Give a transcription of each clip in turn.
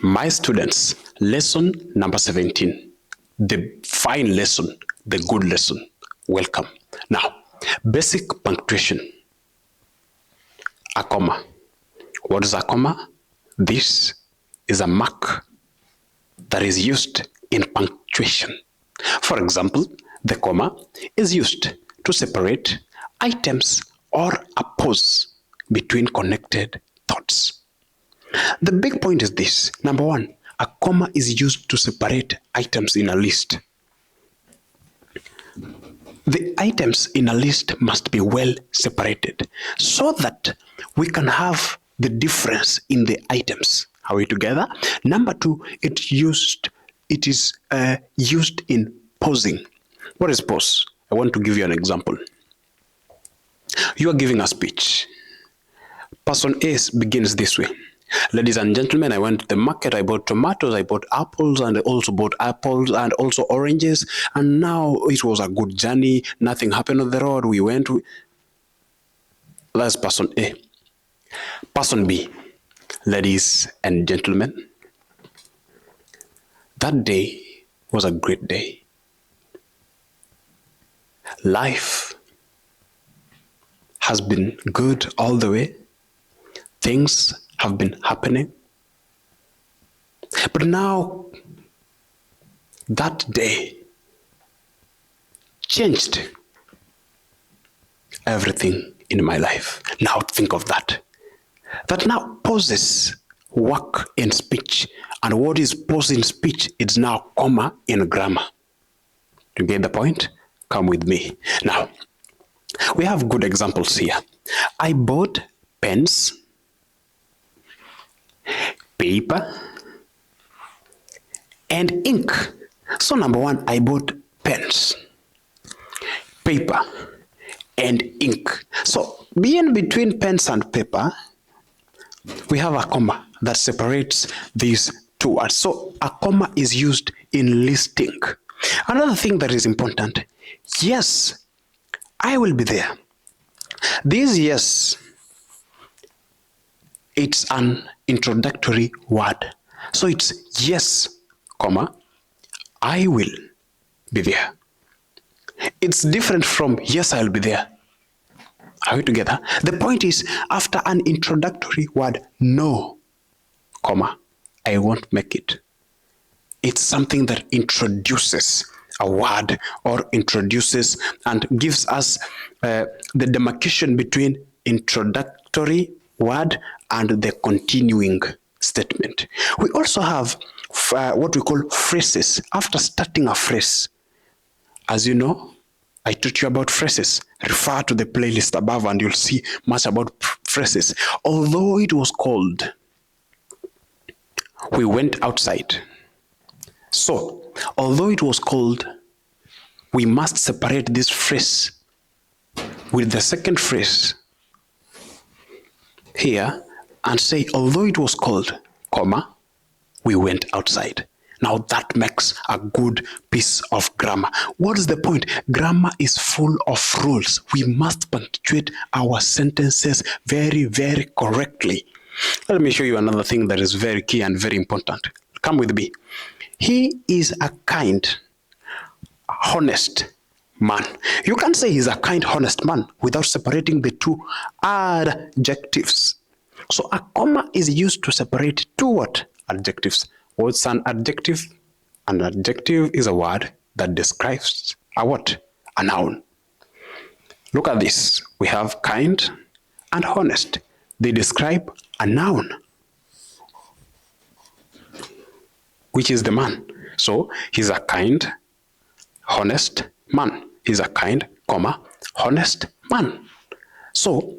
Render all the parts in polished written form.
My students, lesson number 17, the fine lesson, the good lesson. Welcome. Now, basic punctuation. A comma. What is a comma? This is a mark that is used in punctuation. For example, the comma is used to separate items or a pause between connected thoughts. The big point is this. Number one, a comma is used to separate items in a list. The items in a list must be well separated so that we can have the difference in the items. Are we together? Number two, it is used in pausing. What is pause? I want to give you an example. You are giving a speech. Person A begins this way. Ladies and gentlemen, I went to the market, I bought tomatoes, I bought apples, and I also bought apples and also oranges, and now it was a good journey, nothing happened on the road, we went. That's person A. Person B, ladies and gentlemen, that day was a great day. Life has been good all the way. Things have been happening. But now, that day changed everything in my life. Now think of that. That now pauses work in speech. And what is pause in speech? It's now comma in grammar. Do you get the point? Come with me. Now, we have good examples here. I bought pens, paper, and ink. So number one, I bought pens, paper, and ink. So being between pens and paper, we have a comma that separates these two words. So a comma is used in listing. Another thing that is important, yes, I will be there. This yes, it's an introductory word. So it's yes, comma, I will be there. It's different from yes, I'll be there. Are we together? The point is, after an introductory word, no, comma, I won't make it. It's something that introduces a word or introduces and gives us the demarcation between introductory word and the continuing statement. We also have what we call phrases. After starting a phrase, as you know, I taught you about phrases. Refer to the playlist above and you'll see much about phrases. Although it was cold, we went outside. So, although it was cold, we must separate this phrase with the second phrase here and say, although it was cold, comma, we went outside. Now that makes a good piece of grammar. What is the point? Grammar is full of rules. We must punctuate our sentences very, very correctly. Let me show you another thing that is very key and very important. Come with me. He is a kind, honest man. You can't say he's a kind, honest man without separating the two adjectives. So a comma is used to separate two what? Adjectives. What's an adjective? An adjective is a word that describes a what? A noun. Look at this. We have kind and honest. They describe a noun, which is the man. So he's a kind, honest man. He's a kind, comma, honest man. So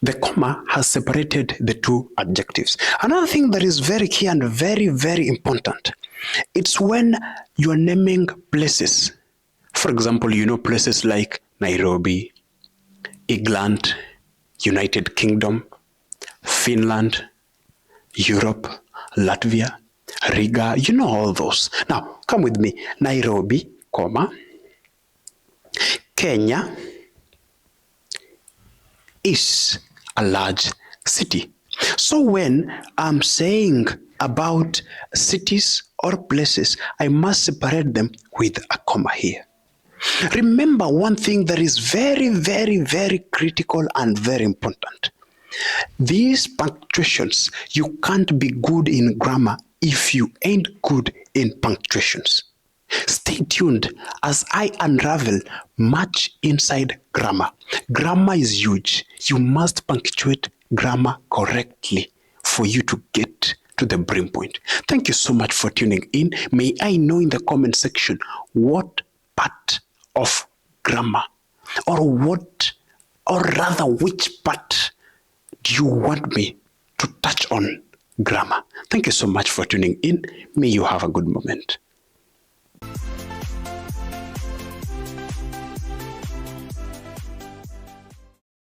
the comma has separated the two adjectives. Another thing that is very key and very, very important, it's when you are naming places. For example, you know places like Nairobi, England, United Kingdom, Finland, Europe, Latvia, Riga, you know all those. Now, come with me. Nairobi, comma, Kenya is a large city. So when I'm saying about cities or places, I must separate them with a comma here. Remember one thing that is very, very, very critical and very important. These punctuations, you can't be good in grammar if you ain't good in punctuations. Stay tuned as I unravel much inside grammar. Grammar is huge. You must punctuate grammar correctly for you to get to the brim point. Thank you so much for tuning in. May I know in the comment section what part of grammar or which part do you want me to touch on grammar? Thank you so much for tuning in. May you have a good moment.